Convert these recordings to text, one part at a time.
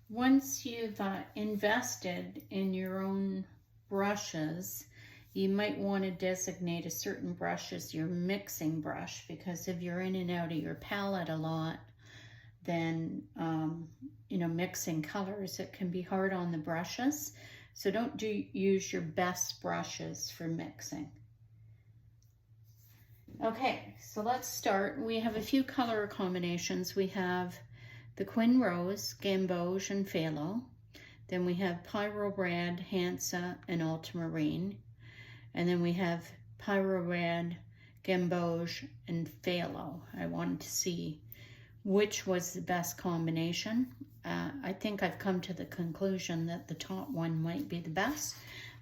once you've invested in your own brushes, you might want to designate a certain brush as your mixing brush, because if you're in and out of your palette a lot, then mixing colors, it can be hard on the brushes. So don't use your best brushes for mixing. Okay, so let's start. We have a few color combinations. We have the Quin Rose, Gamboge, and Phthalo. Then we have Pyro Red, Hansa, and Ultramarine. And then we have Pyro Red, Gamboge, and Phthalo. I wanted to see which was the best combination. I think I've come to the conclusion that the top one might be the best,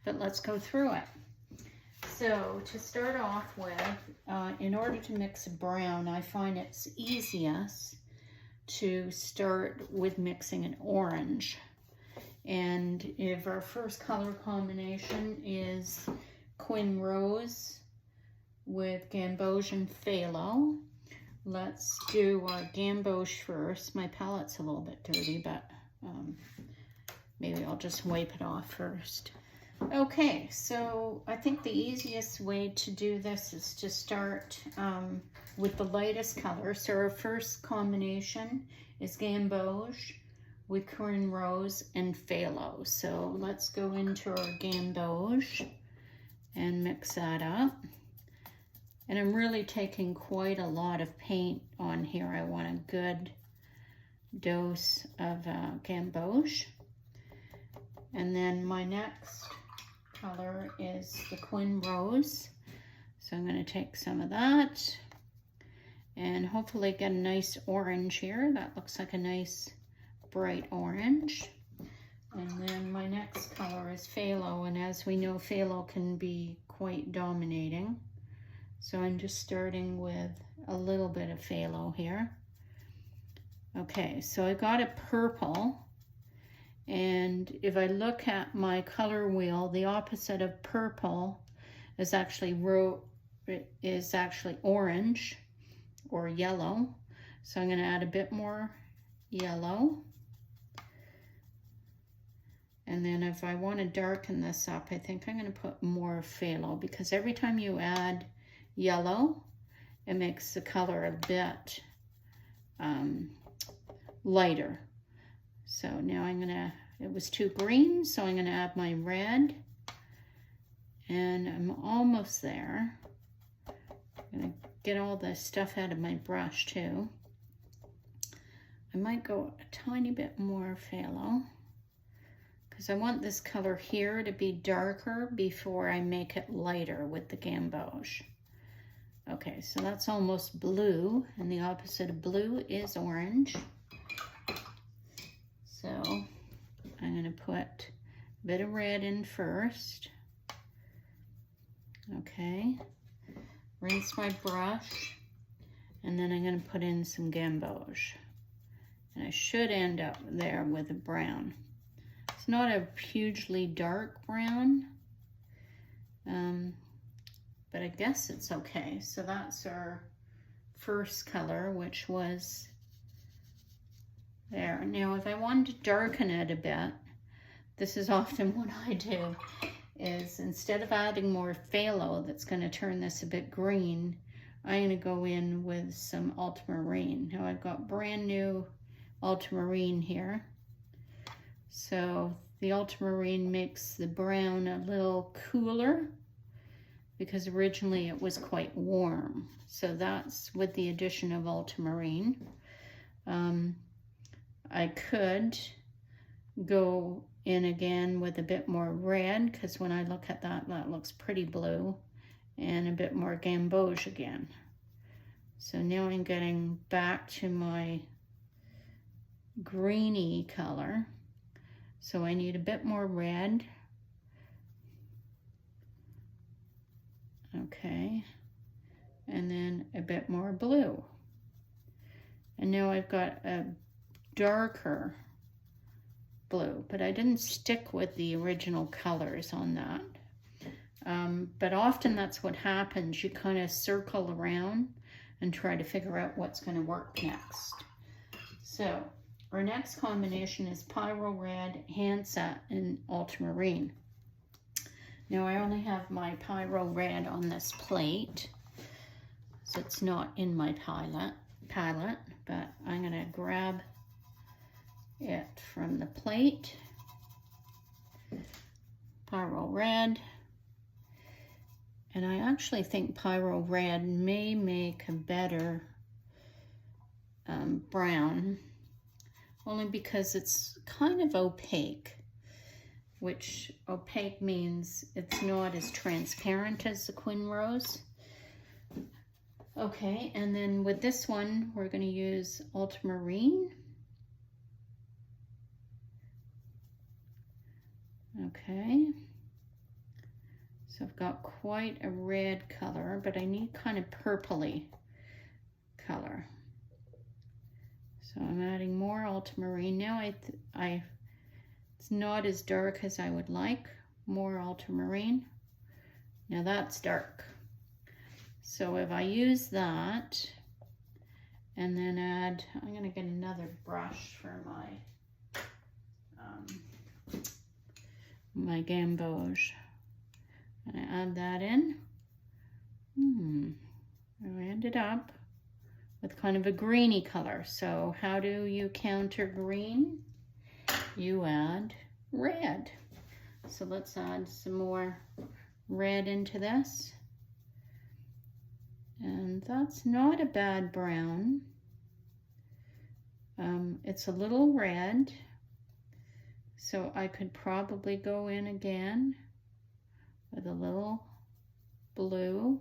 but let's go through it. So to start off with, in order to mix a brown, I find it's easiest to start with mixing an orange. And if our first color combination is Quin Rose with Gamboge and Phthalo, let's do our Gamboge first. My palette's a little bit dirty, but maybe I'll just wipe it off first. Okay, so I think the easiest way to do this is to start with the lightest color. So our first combination is Gamboge with Quin Rose and Phthalo. So let's go into our Gamboge and mix that up. And I'm really taking quite a lot of paint on here. I want a good dose of Gamboge. And then my next color is the Quin Rose. So I'm going to take some of that and hopefully get a nice orange here. That looks like a nice bright orange. And then my next color is Phthalo, and as we know, Phthalo can be quite dominating. So I'm just starting with a little bit of Phthalo here. Okay, so I got a purple, and if I look at my color wheel, the opposite of purple is actually orange or yellow. So I'm going to add a bit more yellow. And then if I want to darken this up, I think I'm going to put more Phthalo, because every time you add yellow, it makes the color a bit lighter. So now I'm gonna, it was too green, so I'm gonna add my red, and I'm almost there. I'm gonna get all the stuff out of my brush too. I might go a tiny bit more Phthalo, because I want this color here to be darker before I make it lighter with the Gamboge. Okay, so that's almost blue, and the opposite of blue is orange. So I'm going to put a bit of red in first. Okay, rinse my brush, and then I'm going to put in some Gamboge. And I should end up there with a brown. It's not a hugely dark brown, but I guess it's okay. So that's our first color, which was there. Now, if I wanted to darken it a bit, this is often what I do, is instead of adding more phthalo that's going to turn this a bit green, I'm going to go in with some ultramarine. Now I've got brand new ultramarine here. So the ultramarine makes the brown a little cooler, because originally it was quite warm. So that's with the addition of ultramarine. I could go in again with a bit more red, because when I look at that, that looks pretty blue, and a bit more Gamboge again. So now I'm getting back to my greeny color. So I need a bit more red. Okay, and then a bit more blue. And now I've got a darker blue, but I didn't stick with the original colors on that. But often that's what happens. You kind of circle around and try to figure out what's going to work next. So Our next combination is Pyro Red, Hansa, and Ultramarine. Now I only have my Pyro Red on this plate, so it's not in my palette, but I'm gonna grab it from the plate. Pyro Red. And I actually think Pyro Red may make a better brown, only because it's kind of opaque, which opaque means it's not as transparent as the Quin Rose. Okay, and then with this one, we're going to use Ultramarine. Okay, so I've got quite a red color, but I need kind of purpley color. So I'm adding more Ultramarine. Now it's not as dark as I would like. More Ultramarine. Now that's dark. So if I use that and then add, I'm going to get another brush for my gamboge. And I add that in. I ended up with kind of a greeny color. So how do you counter green? You add red. So let's add some more red into this. And that's not a bad brown. It's a little red, so I could probably go in again with a little blue.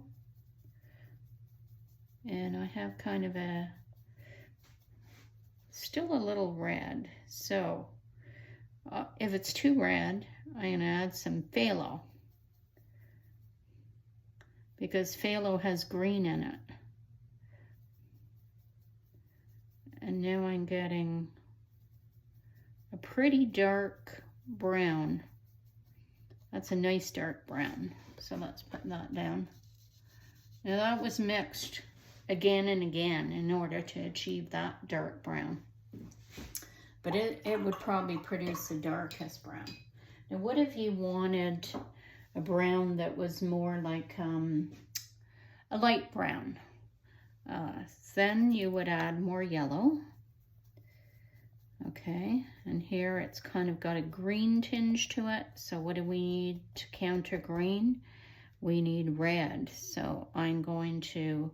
And I have kind of still a little red. So if it's too red, I'm gonna add some phthalo, because phthalo has green in it. And now I'm getting a pretty dark brown. That's a nice dark brown. So let's put that down. Now that was mixed again and again in order to achieve that dark brown. But it would probably produce the darkest brown. Now what if you wanted a brown that was more like a light brown? Then you would add more yellow. Okay, and here it's kind of got a green tinge to it. So what do we need to counter green? We need red. So I'm going to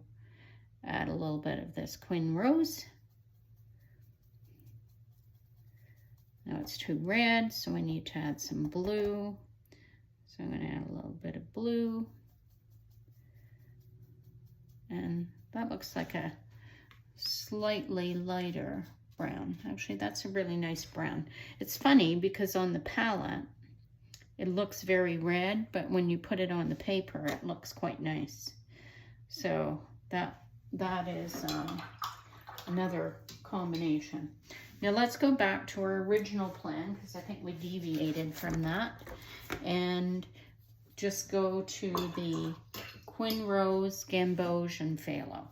add a little bit of this Quin Rose. Now it's too red, so I need to add some blue. So I'm going to add a little bit of blue. And that looks like a slightly lighter brown. Actually, that's a really nice brown. It's funny because on the palette, it looks very red, but when you put it on the paper, it looks quite nice. So that is another combination. Now let's go back to our original plan, because I think we deviated from that, and just go to the Quin Rose, Gamboge, and Phthalo.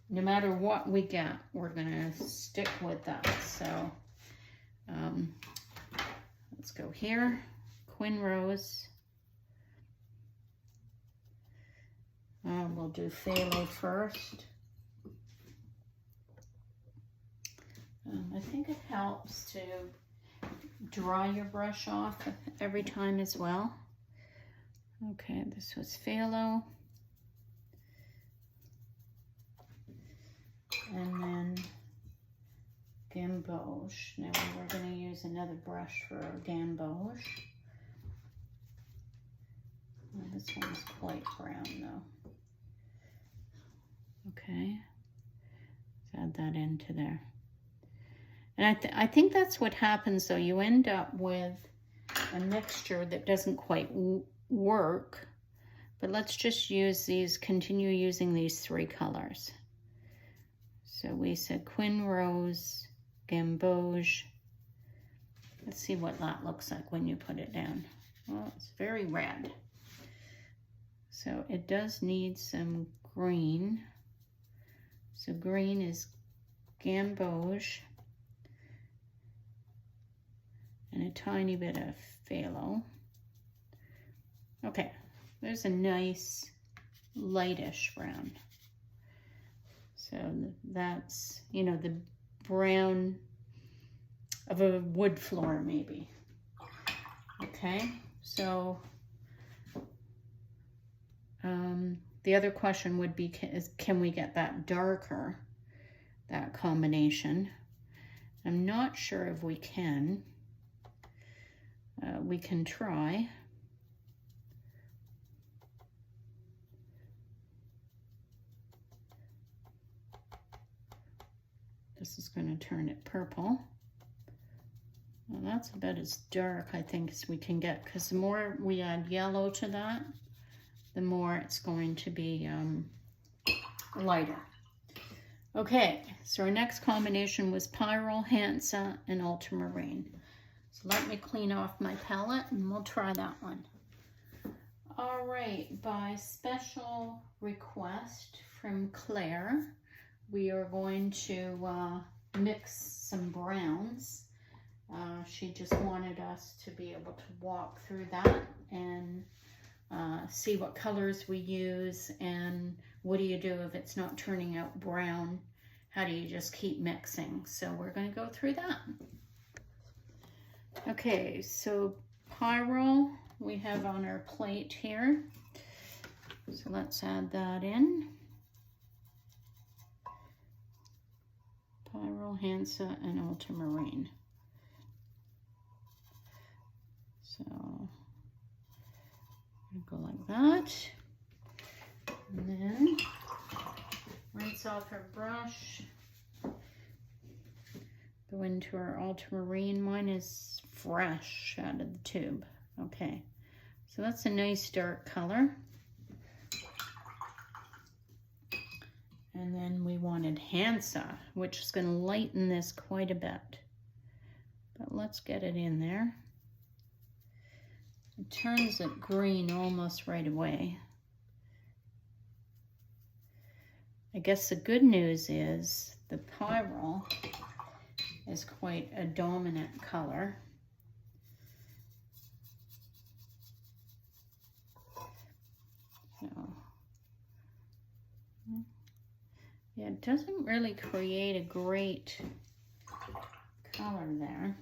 No matter what we get, we're gonna stick with that. So let's go here, Quin Rose. We'll do Phthalo first. I think it helps to dry your brush off every time as well. Okay, this was Phthalo. And then Gamboge. Now we're going to use another brush for our Gamboge. Well, this one's quite brown though. Okay, let's add that into there. And I think that's what happens though. You end up with a mixture that doesn't quite work. But let's just use these, continue using these three colors. So we said Quin Rose, Gamboge. Let's see what that looks like when you put it down. Well, it's very red. So it does need some green. So green is Gamboge. tiny bit of phthalo. Okay, there's a nice lightish brown. So that's, you know, the brown of a wood floor maybe. Okay, so the other question would be, can we get that darker, that combination? I'm not sure if we can. We can try. This is going to turn it purple. Well, that's about as dark, I think, as we can get, because the more we add yellow to that, the more it's going to be lighter. Okay, so our next combination was Pyrrole, Hansa, and Ultramarine. So let me clean off my palette and we'll try that one. All right, by special request from Claire, we are going to mix some browns. She just wanted us to be able to walk through that and see what colors we use, and what do you do if it's not turning out brown? How do you just keep mixing? So we're going to go through that. Okay, so Pyrrole we have on our plate here. So let's add that in. Pyrrole, Hansa, and Ultramarine. So go like that. And then rinse off our brush. Go into our Ultramarine. Mine is fresh out of the tube. Okay, so that's a nice dark color. And then we wanted Hansa, which is going to lighten this quite a bit. But let's get it in there. It turns it green almost right away. I guess the good news is the Pyrrole is quite a dominant color. So, yeah, it doesn't really create a great color there.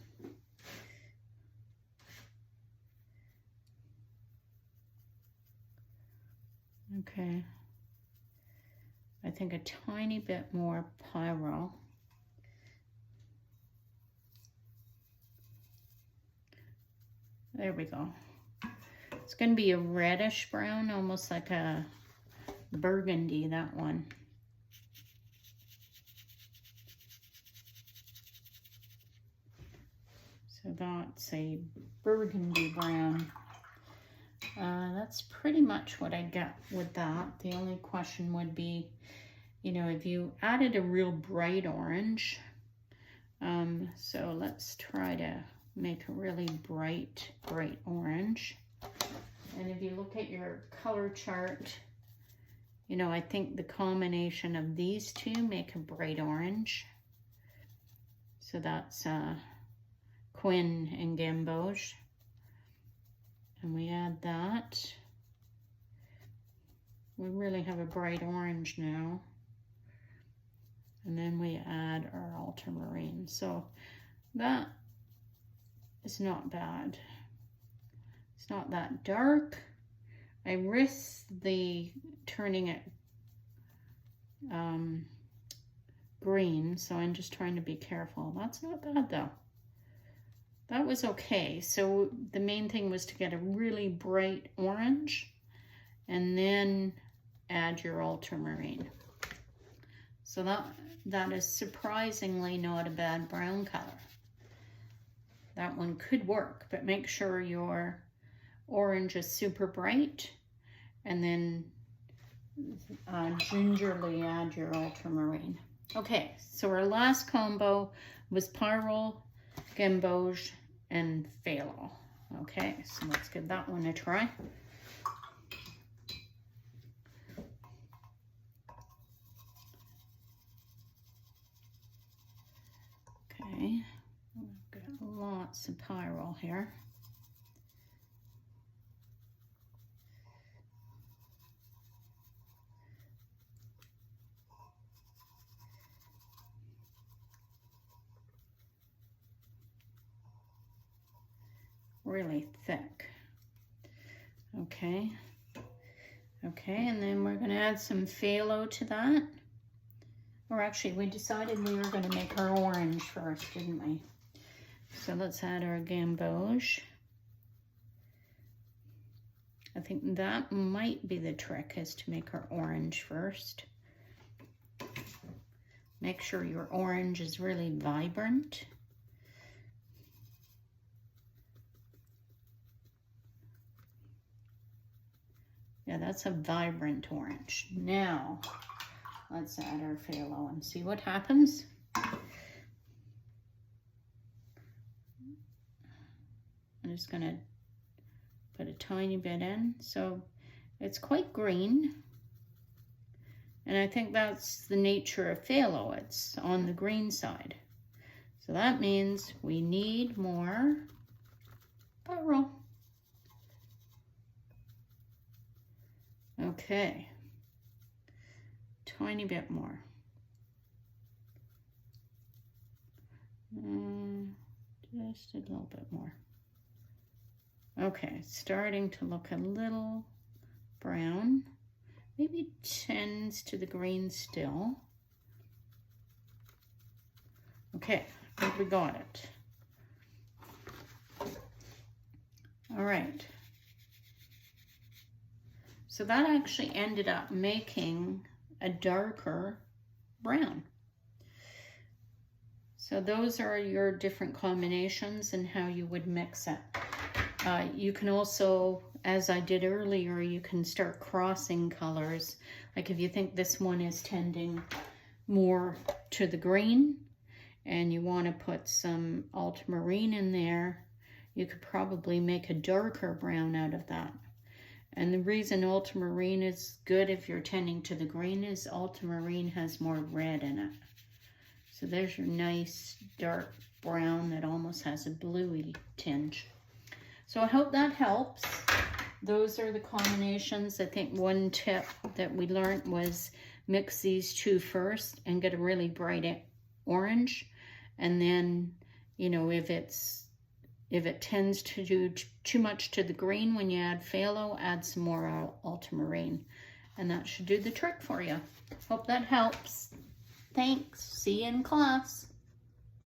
Okay, I think a tiny bit more Pyrrole. There we go. It's going to be a reddish brown, almost like a burgundy, that one. So that's a burgundy brown. That's pretty much what I get with that. The only question would be, you know, if you added a real bright orange. So let's try to make a really bright orange. And if you look at your color chart, you know, I think the combination of these two make a bright orange. So that's Quin and Gamboge. And we add that. We really have a bright orange now. And then we add our Ultramarine. So that is not bad. It's not that dark. I risk the turning it green, so I'm just trying to be careful. That's not bad though. That was okay. So the main thing was to get a really bright orange and then add your Ultramarine. So that is surprisingly not a bad brown color. That one could work, but make sure your orange is super bright, and then gingerly add your Ultramarine. Okay, so our last combo was Pyrrole, Gamboge, and Phthalo. Okay, so let's give that one a try. Okay, I've got a lot lots of Pyrrole here. Really thick. Okay. Okay, and then we're going to add some phthalo to that. Or actually, we decided we were going to make her orange first, didn't we? So let's add our gamboge. I think that might be the trick, is to make her orange first. Make sure your orange is really vibrant. Yeah, that's a vibrant orange. Now, let's add our phthalo and see what happens. I'm just gonna put a tiny bit in. So it's quite green. And I think that's the nature of phthalo. It's on the green side. So that means we need more Pyrrole. Okay, tiny bit more. Just a little bit more. Okay, it's starting to look a little brown. Maybe tends to the green still. Okay, I think we got it. All right. So that actually ended up making a darker brown. So those are your different combinations and how you would mix it. You can also, as I did earlier, you can start crossing colors. Like if you think this one is tending more to the green and you want to put some ultramarine in there, you could probably make a darker brown out of that. And the reason ultramarine is good if you're tending to the green is ultramarine has more red in it. So there's your nice dark brown that almost has a bluey tinge. So I hope that helps. Those are the combinations. I think one tip that we learned was mix these two first and get a really bright orange. And then, you know, if it tends to do too much to the green when you add phthalo, add some more ultramarine. And that should do the trick for you. Hope that helps. Thanks. See you in class.